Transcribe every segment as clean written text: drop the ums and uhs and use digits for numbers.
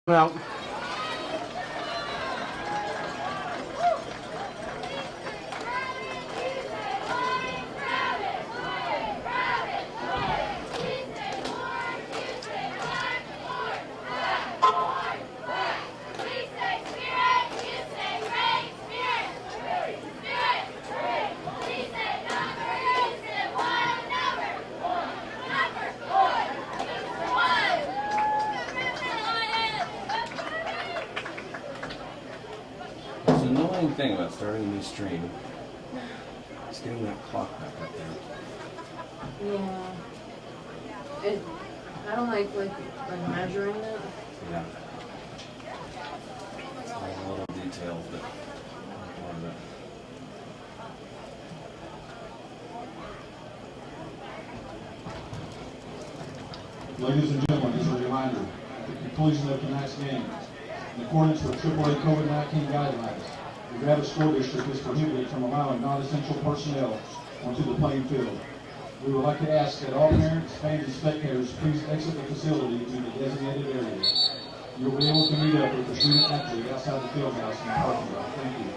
Out. The annoying thing about starting a new stream is getting that clock back up there. Yeah. I don't like measuring it. Yeah. It's all the little details that are part of it. Ladies and gentlemen, as a reminder, at the conclusion of tonight's game, in accordance with AAA COVID-19 guidelines, the Gravette School District is prohibited from allowing non-essential personnel onto the playing field. We would like to ask that all parents, fans, and spectators please exit the facility to the designated areas. You will be able to meet up with the student athlete outside the field house in the parking lot. Thank you.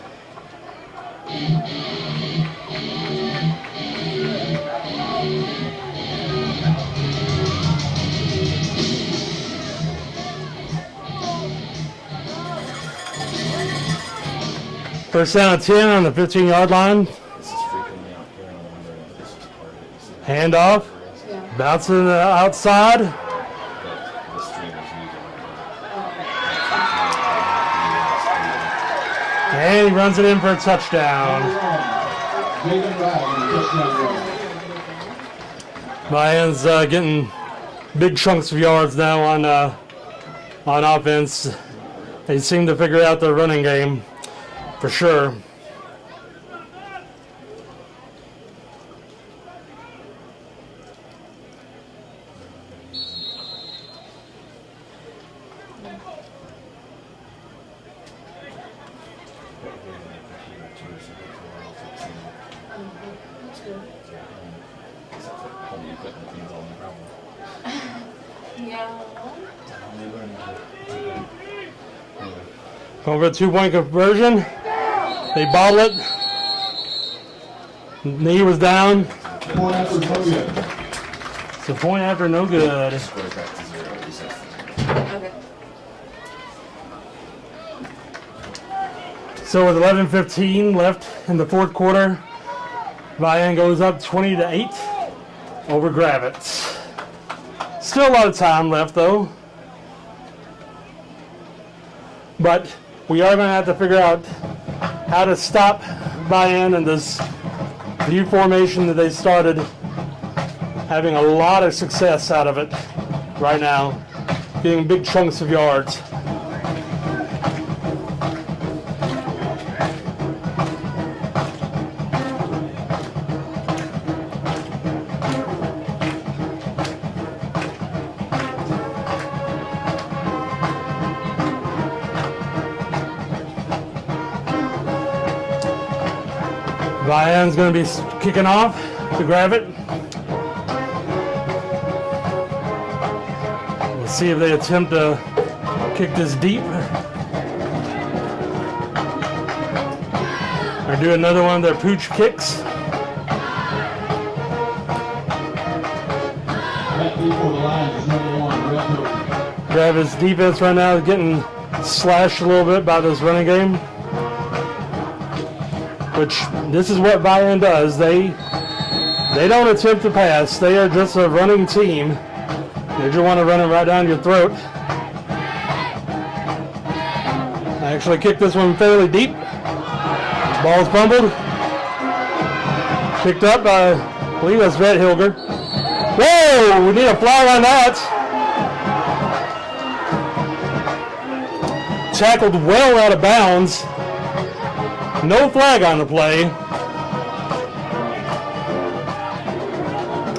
First down and 10 on the 15-yard line. This is freaking me out here, and I'm wondering if this is part of it. You see Handoff. Yeah. Bouncing the outside. that the stream is using. And he runs it in for a touchdown. Jaden Wright on the touchdown run. Vian's getting big chunks of yards now on offense. They seem to figure out the running game for sure. That's good. All the equipment things all the problem. Yeah. Over a 2-point conversion. They bottle it. Knee was down. Point after no good. So point after no good. Squares back to 0, resets to 0. Okay. So with 11:15 left in the fourth quarter, Vian goes up 20-8 over Gravette. Still a lot of time left though. But we are going to have to figure out how to stop Vian in this new formation that they started, having a lot of success out of it right now, getting big chunks of yards. Vian's going to be kicking off to Gravette. We'll see if they attempt to kick this deep. Or do another one of their pooch kicks. That before the line is number 1, Red Hook. Gravette's defense right now is getting slashed a little bit by this running game. Which, this is what Vian does. They don't attempt to pass. They are just a running team. They just want to run it right down your throat. I actually kicked this one fairly deep. Ball's fumbled. Picked up by, I believe that's Red Hilger. Whoa! We need a flag on that. Tackled well out of bounds. No flag on the play.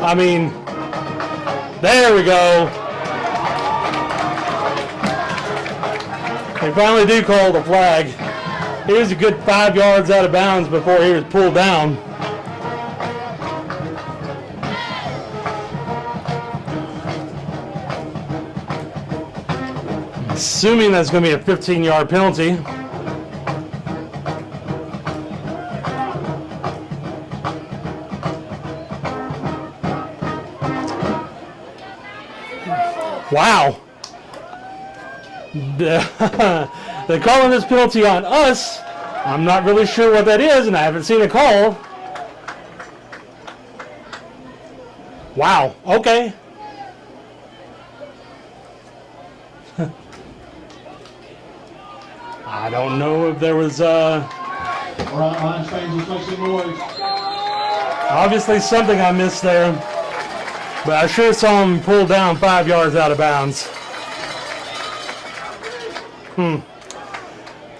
I mean, there we go. They finally do call the flag. He was a good 5 yards out of bounds before he was pulled down. assuming that's going to be a 15-yard penalty. Wow. They're calling this penalty on us. I'm not really sure what that is, and I haven't seen a call. Wow. Okay. I don't know if there was Lions fans, just make some noise. obviously something I missed there, but I sure saw him pull down 5 yards out of bounds. All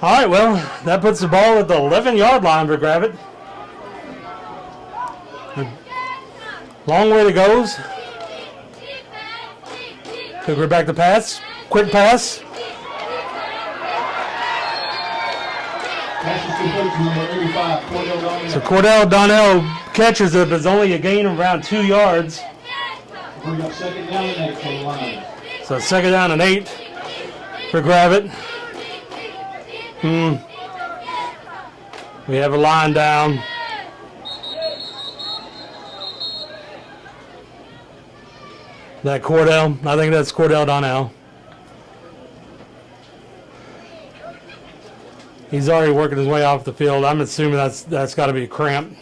right, well, that puts the ball at the 11-yard line for Gravette. Long way to go. We're back to pass. Quick pass. Pass is complete to number 85, Cordell Donnell. So Cordell Donnell catches it, but it's only a gain of around 2 yards. Bring up second down and 8 for the Lions. So 2nd down and 8 for Gravette. We have a line down. That Cordell, I think that's Cordell Donnell. He's already working his way off the field. I'm assuming that's got to be a cramp.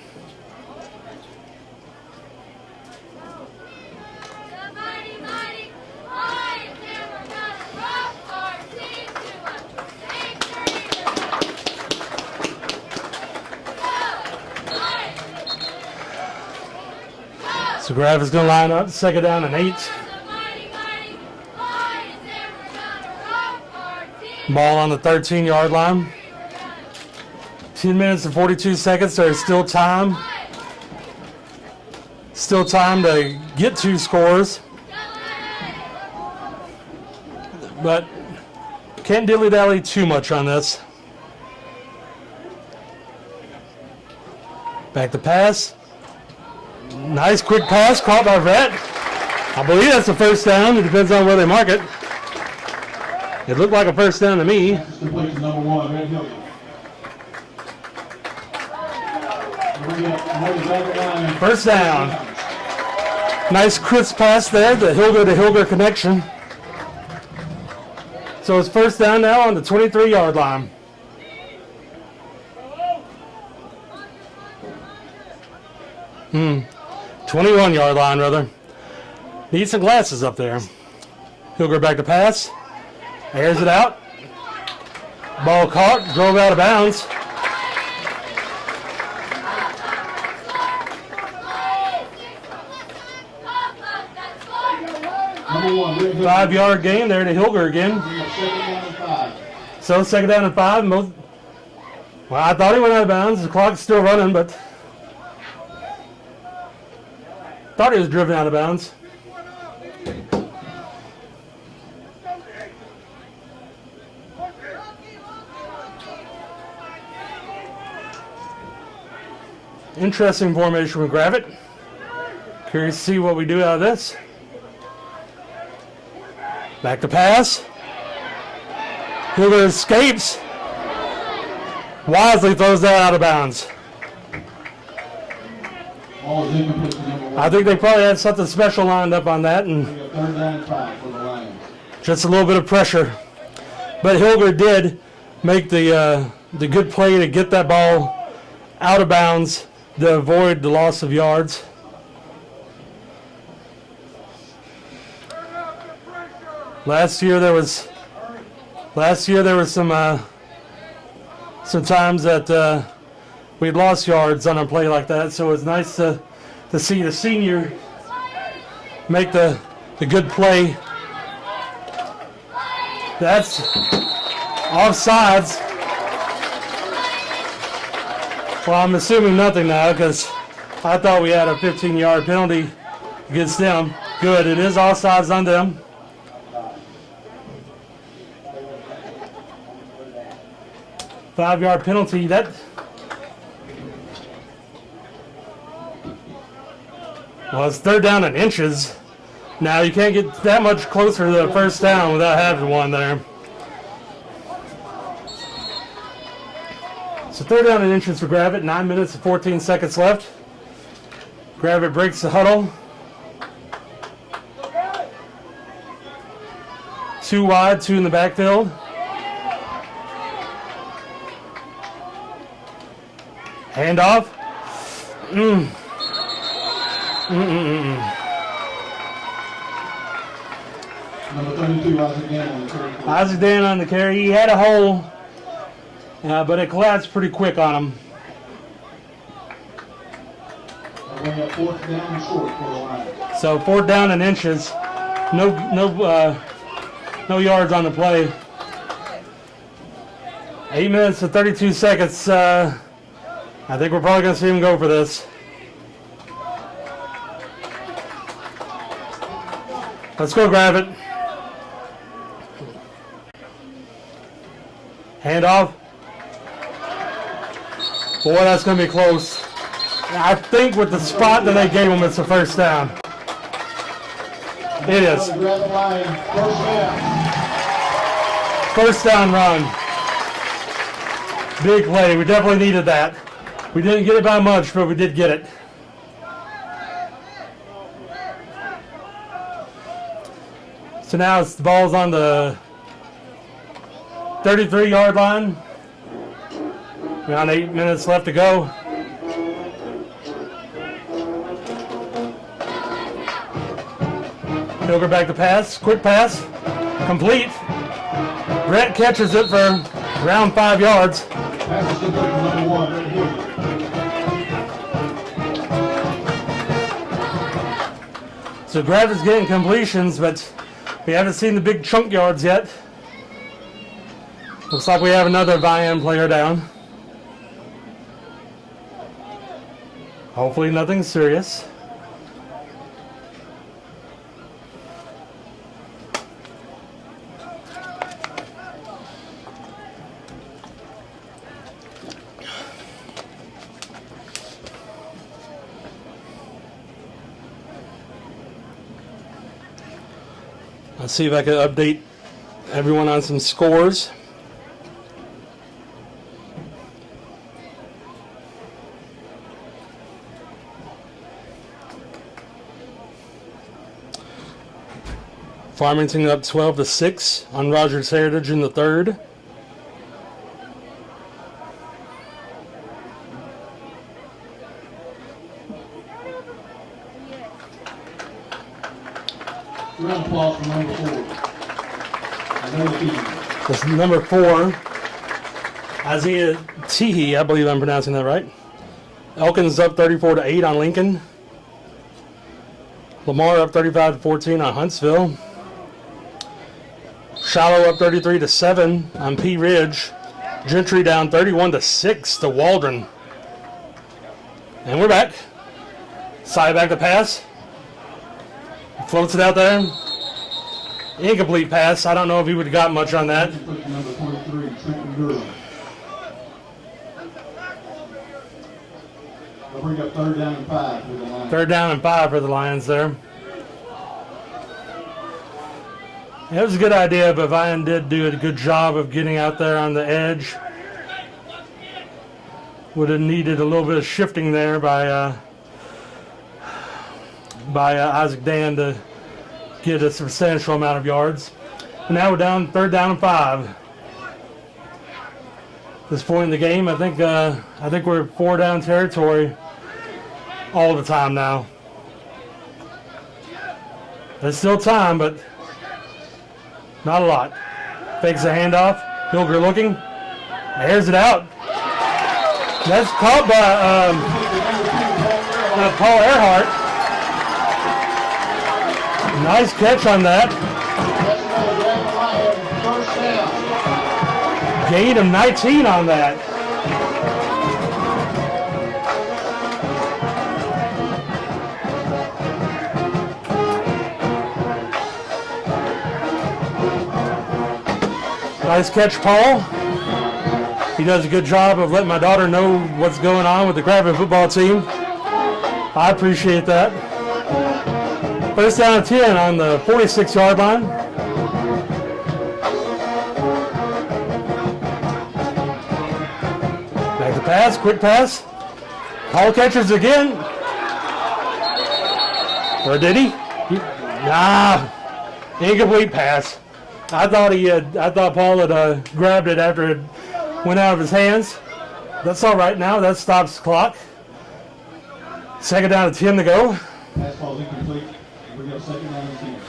So Gravette's going to line up, 2nd down and 8. Ball on the 13-yard line. 10 minutes and 42 seconds. There's still time. Still time to get 2 scores. But can't dilly-dally too much on this. Back to pass. Nice quick pass caught by Gravette. I believe that's a 1st down. It depends on where they mark it. It looked like a 1st down to me. Pass is complete to number 1, Red Hill. Bring up another Gravette line. 1st down. Nice crisp pass there, the Hilger to Hilger connection. So it's 1st down now on the 23-yard line. Hmm. 21-yard line, rather. Need some glasses up there. Hilger back to pass. Airs it out. Ball caught, drove out of bounds. Number 1, Red Hill. 5-yard gain there to Hilger again. Bring up second down and 5. So 2nd down and 5. Well, I thought he went out of bounds. The clock's still running, but thought he was driven out of bounds. Interesting formation with Gravette. Curious to see what we do out of this. Back to pass. Hilger escapes. Wisely throws that out of bounds. Ball is incomplete to number 1. I think they probably had something special lined up on that, and Bring up 3rd down and 5 for the Lions. just a little bit of pressure. But Hilger did make the good play to get that ball out of bounds to avoid the loss of yards. Last year there was some times that we'd lost yards on a play like that, so it's nice to see the senior make the good play. That's offsides. Well, I'm assuming nothing now because I thought we had a 15-yard penalty against them. Good, it is offsides on them. Five-yard penalty. Well, it's 3rd down and inches. Now you can't get that much closer to the 1st down without having one there. So 3rd down and inches for Gravette, 9 minutes and 14 seconds left. Gravette breaks the huddle. 2 wide, 2 in the backfield. Handoff. Number 32, Isaac Dan on the carry. Isaac Dan on the carry. He had a hole, but it collapsed pretty quick on him. They're going up 4th down and short for the Lions. So 4th down and inches. No yards on the play. 8 minutes and 32 seconds. I think we're probably going to see him go for this. Let's go, Gravette. Handoff. Boy, that's going to be close. I think with the spot that they gave him, it's a 1st down. It is. Gravette Lions, 1st down. 1st down run. Big play. We definitely needed that. We didn't get it by much, but we did get it. So now the ball's on the 33-yard line. Around 8 minutes left to go. Hilger back to pass. Quick pass. Complete. Brett catches it for around 5 yards. Pass is complete to number 1, Brett Hilger. So Gravette's getting completions, but we haven't seen the big chunk yards yet. Looks like we have another Vian player down. Hopefully nothing serious. Let's see if I can update everyone on some scores. Farmington up 12-6 on Rogers Heritage in the 3rd. Round of applause for number 4. Isaiah Teague. This is number 4, Isaiah Teehee, I believe I'm pronouncing that right. Elkins up 34-8 on Lincoln. Lamar up 35-14 on Huntsville. Shiloh up 33-7 on Pea Ridge. Gentry down 31-6 to Waldron. And we're back. Side back to pass. Floats it out there. Incomplete pass. I don't know if he would have got much on that. Number 23, Trenton Durham. They'll bring up 3rd down and 5 for the Lions. 3rd down and 5 for the Lions there. It was a good idea, but Vian did do a good job of getting out there on the edge. Would have needed a little bit of shifting there by Isaac Dan to get a substantial amount of yards. And now we're down 3rd down and 5. At this point in the game, I think we're 4 down territory all the time now. There's still time, but not a lot. Fakes a handoff. Hilger looking. Airs it out. That's caught by Paul Earhart. Nice catch on that. Gain of 19 on that. Nice catch, Paul. He does a good job of letting my daughter know what's going on with the Gravette football team. I appreciate that. First down and 10 on the 46-yard line. Back pass, quick pass. Ball catches again. Or did he? Nah. Incomplete pass. I thought Paul had grabbed it after it went out of his hands. That's all right now. That stops the clock. Second down to 10 to go. Pass ball's incomplete. We got second down and 10.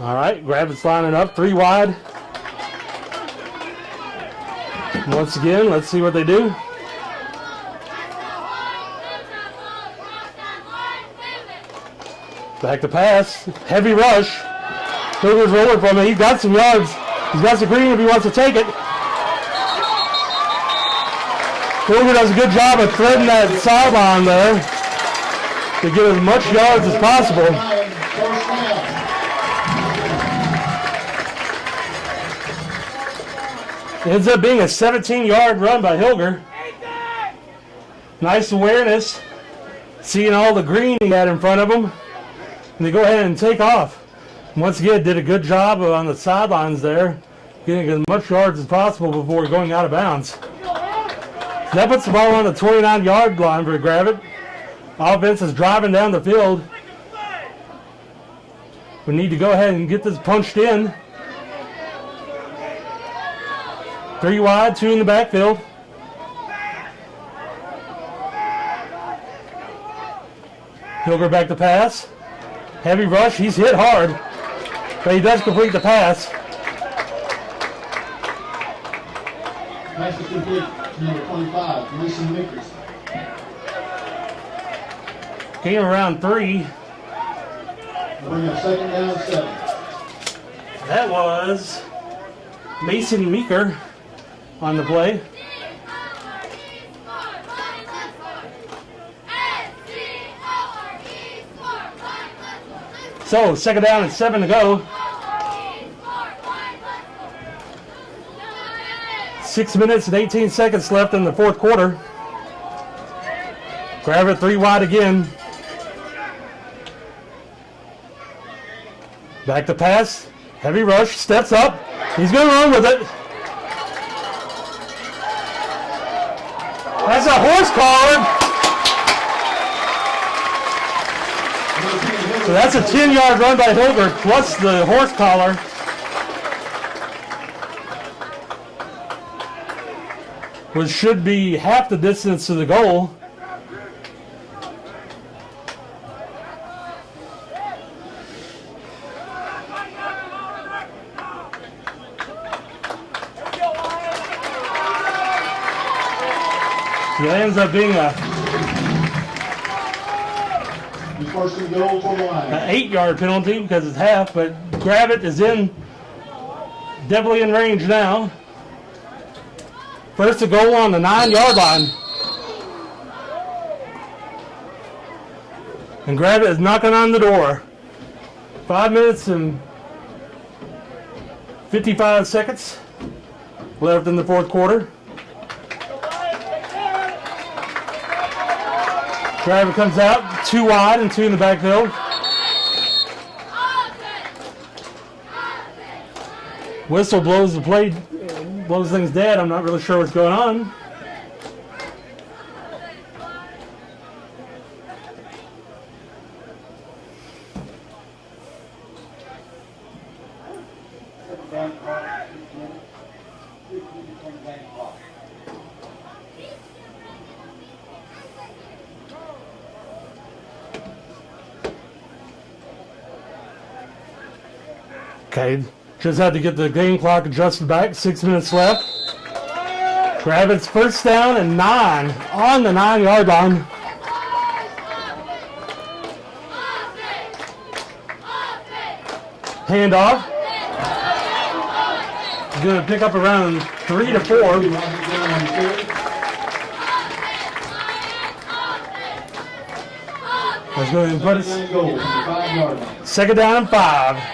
All right, Gravette's lining up, 3 wide. Once again, let's see what they do. Back to pass, heavy rush. Hilger's rolling from it. He's got some yards. He's got some green if he wants to take it. Hilger does a good job of threading that sideline there to get as much yards as possible. First down. Ends up being a 17-yard run by Hilger. Nice awareness, seeing all the green he had in front of him. And they go ahead and take off. Once again, did a good job on the sidelines there, getting as much yards as possible before going out of bounds. So that puts the ball on the 29-yard line for Gravette. Offense is driving down the field. We need to go ahead and get this punched in. 3 wide, 2 in the backfield. Hilger back to pass. Heavy rush, he's hit hard, but he does complete the pass. Pass is complete to number 25, Mason Vickers. Gain around 3. Bring up second down, 7. That was Mason Meeker on the play. So, second down and 7 to go. 6 minutes and 18 seconds left in the fourth quarter. Gravette 3 wide again. Back to pass. Heavy rush. Steps up. He's going to run with it. That's a horse collar. So that's a 10-yard run by Hilger plus the horse collar. Which should be half the distance to the goal. So that ends up being First and goal for the line. an 8-yard penalty because it's half, but Gravette is definitely in range now. First to goal on the 9-yard line. And Gravette is knocking on the door. 5 minutes and 55 seconds left in the fourth quarter. Gravette comes out, 2 wide and 2 in the backfield. Whistle blows the play, blows things dead. I'm not really sure what's going on. Okay, just had to get the game clock adjusted back. 6 minutes left. Gravette's first down and 9 on the 9-yard line. Handoff. He's going to pick up around 3 to 4. That's going to put us second down and 5.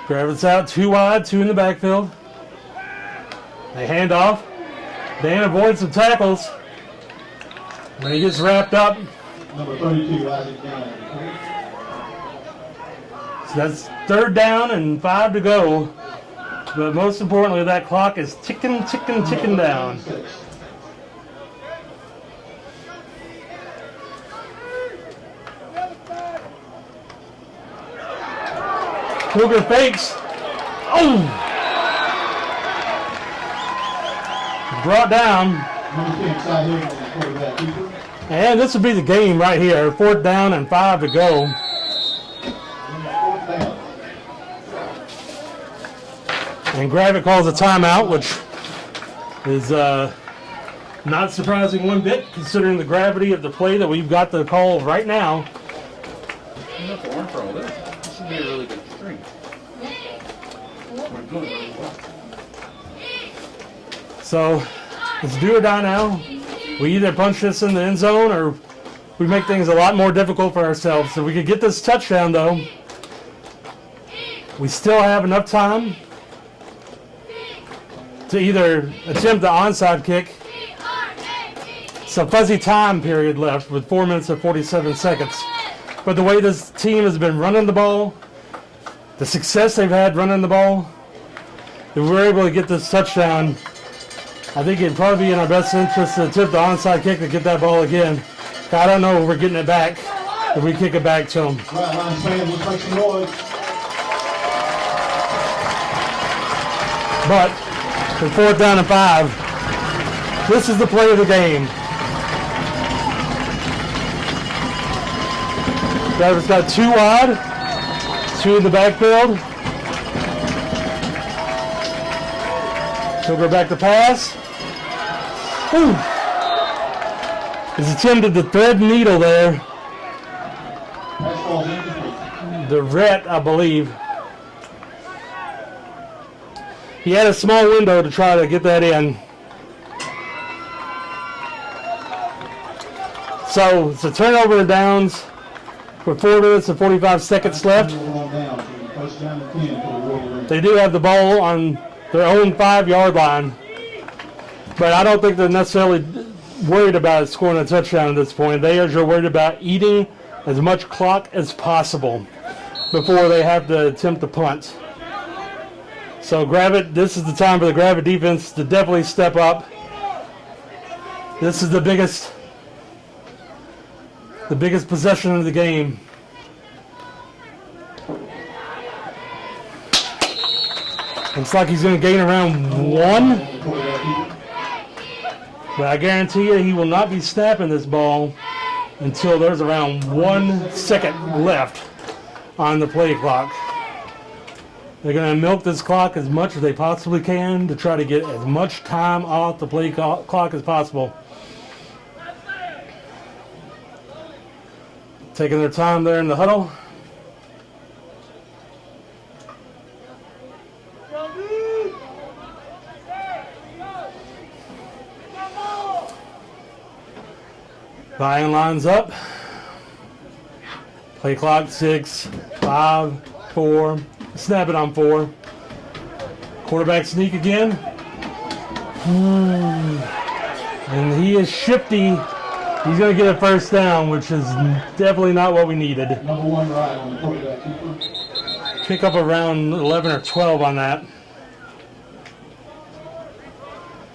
Gravette's out, 2 wide, 2 in the backfield. They hand off. Dan avoids some tackles. When he gets wrapped up, Number 32, Isaac Vian. so that's 3rd down and 5 to go. But most importantly, that clock is ticking down. 36. Cougar fakes. Oh! Brought down. Number 10, Cy Hill on the quarterback keeper. And this would be the game right here. 4th down and 5 to go. 4th down. And Gravette calls a timeout, which is not surprising one bit, considering the gravity of the play that we've got to call right now. Enough arm for all this. This should be a really good string. We're doing really well. So it's do or die now. We either punch this in the end zone or we make things a lot more difficult for ourselves. So we could get this touchdown though. We still have enough time to either attempt the onside kick. It's a fuzzy time period left with 4 minutes and 47 seconds. But the way this team has been running the ball, the success they've had running the ball, if we're able to get this touchdown, I think it'd probably be in our best interest to attempt the onside kick to get that ball again. I don't know if we're getting it back if we kick it back to them. Right line fans, let's make some noise. But with 4th down and 5, this is the play of the game. Driver's got 2 wide, 2 in the backfield. He'll go back to pass. Ooh. He's attempted to thread needle there. Pass ball's incomplete. Gravette, I believe. He had a small window to try to get that in. So it's a turnover and downs with 4 minutes and 45 seconds left. Down, first down and 10 for the Wolverines. They do have the ball on their own 5-yard line. But I don't think they're necessarily worried about scoring a touchdown at this point. They are just worried about eating as much clock as possible before they have to attempt to punt. So Gravette, this is the time for the Gravette defense to definitely step up. This is the biggest possession of the game. Looks like he's going to gain around 1. But I guarantee you he will not be snapping this ball until there's around 1 second left on the play clock. They're going to milk this clock as much as they possibly can to try to get as much time off the play clock as possible. Taking their time there in the huddle. Vian lines up. Play clock 6, 5, 4. Snap it on 4. Quarterback sneak again. And he is shifty. He's going to get a first down, which is definitely not what we needed. Number 1 right on the quarterback keeper. Pick up around 11 or 12 on that.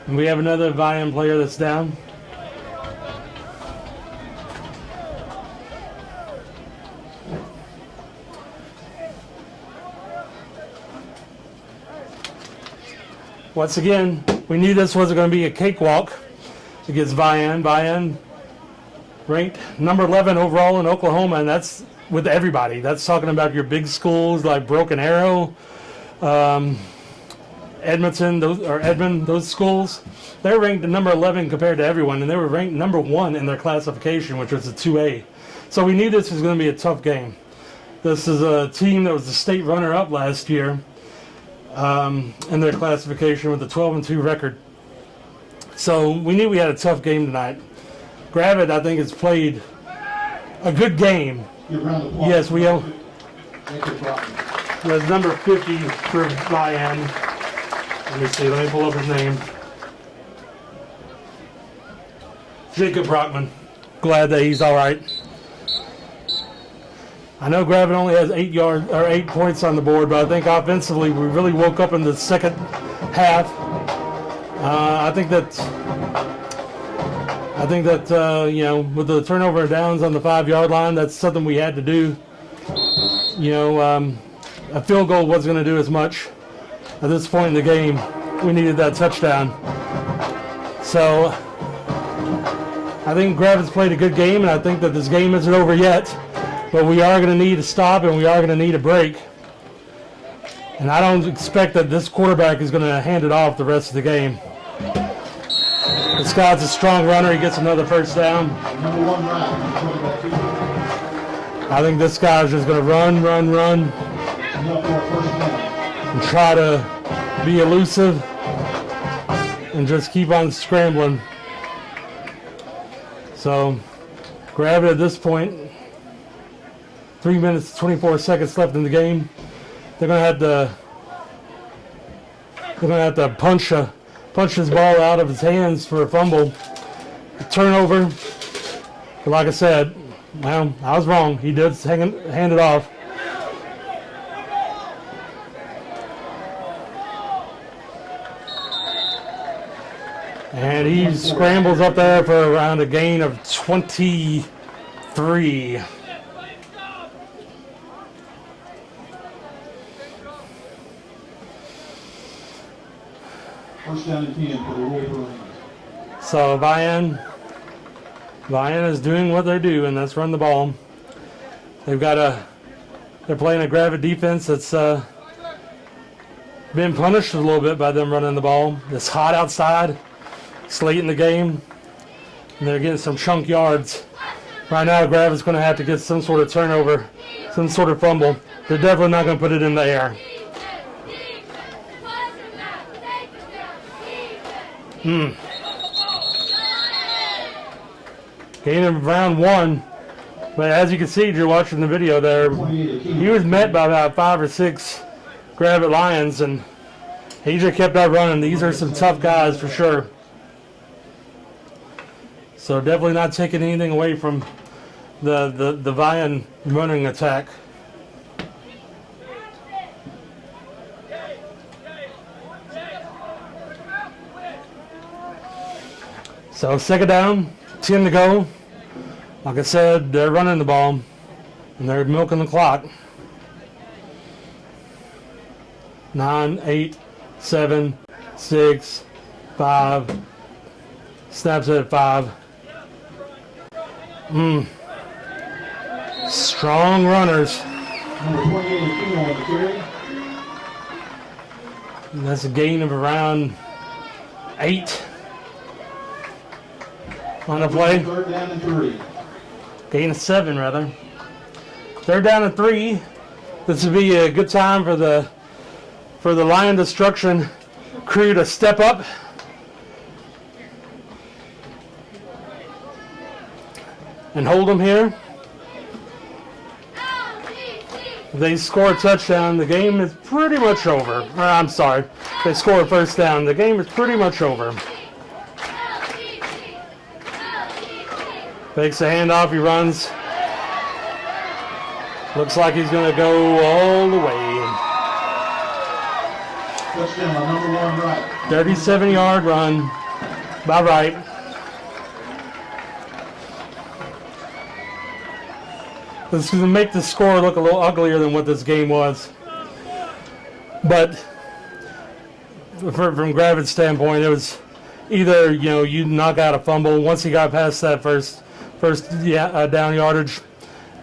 And we have another Vian player that's down. Once again, we knew this wasn't going to be a cakewalk against Vian. Vian ranked number 11 overall in Oklahoma, and that's with everybody. That's talking about your big schools like Broken Arrow, Edmonton, Edmond, those schools. They're ranked number 11 compared to everyone, and they were ranked number 1 in their classification, which was a 2A. So we knew this was going to be a tough game. This is a team that was the state runner-up last year. In their classification with a 12-2 record. So we knew we had a tough game tonight. Gravette, I think, has played a good game. Get around the block. Yes, we That's number 50 for Vian. Let me see, let me pull up his name. Jacob Brockman. Glad that he's all right. I know Gravette only has 8 points on the board, but I think offensively we really woke up in the second half. I think that you know, with the turnover and downs on the 5-yard line, that's something we had to do. You know, a field goal wasn't going to do as much at this point in the game. We needed that touchdown. So I think Gravette's played a good game, and I think that this game isn't over yet. But we are going to need a stop, and we are going to need a break. And I don't expect that this quarterback is going to hand it off the rest of the game. This guy's a strong runner. He gets another first down. Number 1 right. I think this guy's just going to run, and try to be elusive and just keep on scrambling. So, Gravette at this point, 3 minutes, 24 seconds left in the game. They're going to have to punch his ball out of his hands for a fumble. A turnover. But like I said, well, I was wrong. He did hand it off. And he scrambles up there for around a gain of 23. First down and 10 for the Wolverines. So Vian is doing what they do, and that's run the ball. They're playing a Gravette defense that's been punished a little bit by them running the ball. It's hot outside. It's late in the game, and they're getting some chunk yards. Right now, Gravette's going to have to get some sort of turnover, some sort of fumble. They're definitely not going to put it in the air. Gain of round 1, but as you can see, if you're watching the video there, he was met by about 5 or 6 Gravette Lions, and he just kept on running. These are some tough guys for sure. So definitely not taking anything away from the Vian running attack. So second down, 10 to go. Like I said, they're running the ball, and they're milking the clock. 9, 8, 7, 6, 5. Snaps at 5. Strong runners. Number 28 on the carry. And that's a gain of around 8 on the play. Third down and 3. Gain of 7 rather. Third down and 3. This would be a good time for the Lion Destruction crew to step up. And hold them here. If they score a touchdown, the game is pretty much over. I'm sorry. If they score a first down, the game is pretty much over. Takes the handoff, he runs. Looks like he's going to go all the way. Touchdown by number 1 right. 37-yard run by Wright. This is going to make the score look a little uglier than what this game was. But from Gravette's standpoint, it was either, you know, you knock out a fumble. Once he got past that first down yardage,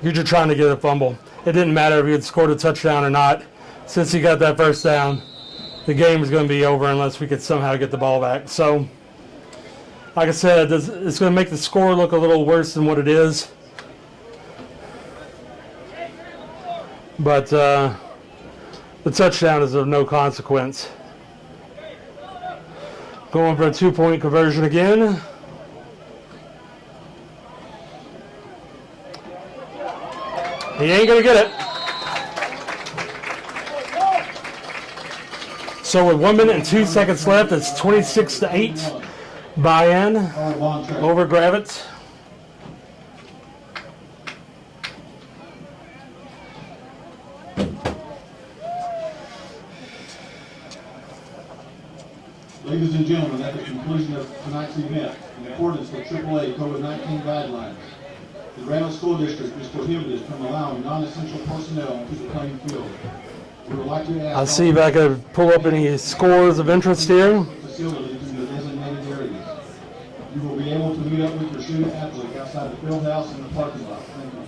you're just trying to get a fumble. It didn't matter if he had scored a touchdown or not. Since he got that first down, the game was going to be over unless we could somehow get the ball back. So, like I said, it's going to make the score look a little worse than what it is. But the touchdown is of no consequence. Going for a 2-point conversion again. He ain't going to get it. So with 1 minute and 2 seconds left, it's 26-8. Vian Carl Von Trapp. over Gravette. Ladies and gentlemen, at the conclusion of tonight's event, in accordance with AAA COVID-19 guidelines, the Gravette School District is prohibited from allowing non-essential personnel into the playing field. We would like to ask I'll see if I can pull up any scores of interest here. facilities in the designated areas. You will be able to meet up with your student athlete outside the field house and the parking lot. Thank you.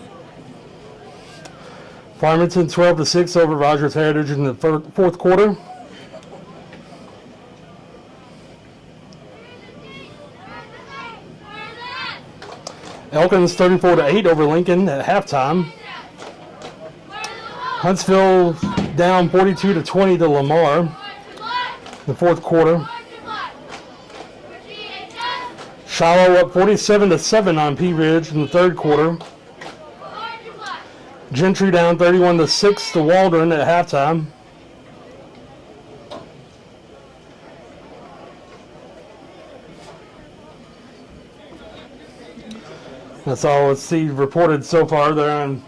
Farmington 12-6 over Rogers Heritage in the fourth quarter. Elkins 34-8 over Lincoln at halftime. Huntsville down 42-20 to Lamar in the fourth quarter. Shiloh up 47-7 on Pea Ridge in the third quarter. Gentry down 31-6 to Waldron at halftime. That's all let's see reported so far there on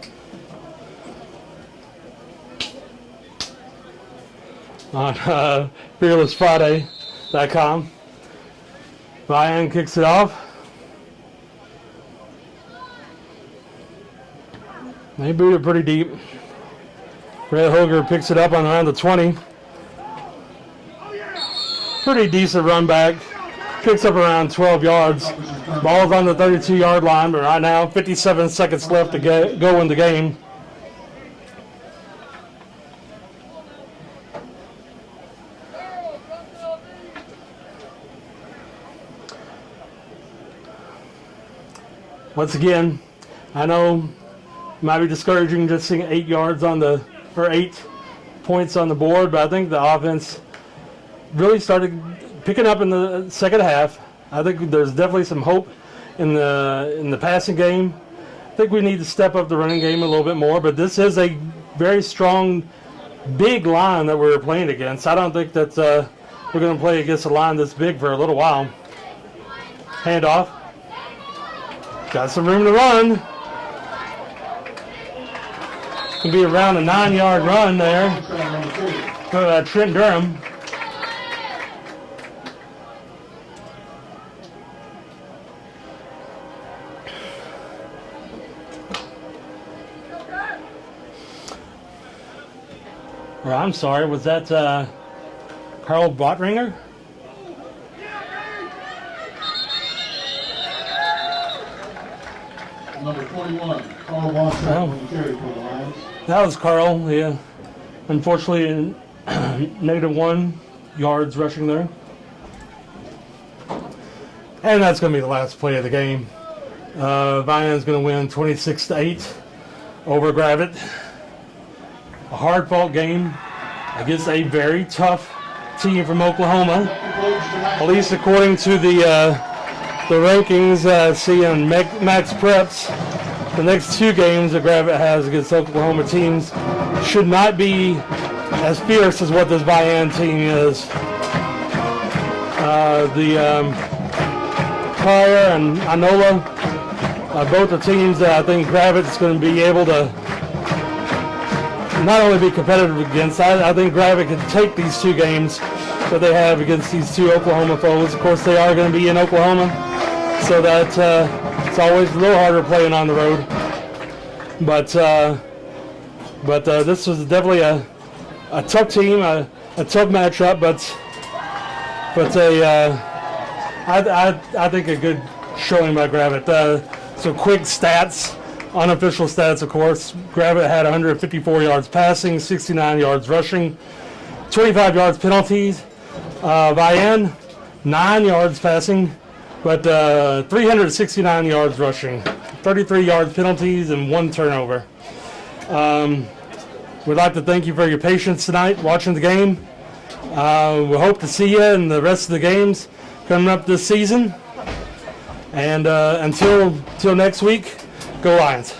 fearlessfriday.com. Vian kicks it off. They boot it pretty deep. Red Hoger picks it up on around the 20. Pretty decent run back. Picks up around 12 yards. Ball's on the 32-yard line, but right now 57 seconds left to go in the game. Once again, I know it might be discouraging just seeing 8 yards on the, or 8 points on the board, but I think the offense really started picking up in the second half. I think there's definitely some hope in the passing game. I think we need to step up the running game a little bit more, but this is a very strong, big line that we're playing against. I don't think that we're going to play against a line this big for a little while. Handoff. Got some room to run. Can be around a 9-yard run there. Trent Durham. Or I'm sorry, was that Carl Botringer? Number 41, Carl Von Trapp on the carry for the Lions. That was Carl, yeah. Unfortunately, -1 yards rushing there. And that's going to be the last play of the game. Vian's going to win 26-8 over Gravette. A hard-fought game against a very tough team from Oklahoma. At least according to the rankings I see on Max Preps, the next 2 games that Gravette has against Oklahoma teams should not be as fierce as what this Vian team is. Pryor and Inola, both the teams that I think Gravette's going to be able to not only be competitive against. I think Gravette can take these 2 games that they have against these 2 Oklahoma foes. Of course, they are going to be in Oklahoma, so that it's always a little harder playing on the road. But this was definitely a tough team, a tough matchup. I think a good showing by Gravette. So quick stats. Unofficial stats, of course. Gravette had 154 yards passing, 69 yards rushing, 25 yards penalties. Vian, 9 yards passing, but 369 yards rushing, 33 yards penalties, and 1 turnover. We'd like to thank you for your patience tonight watching the game. We hope to see you in the rest of the games coming up this season. And until next week, go Lions.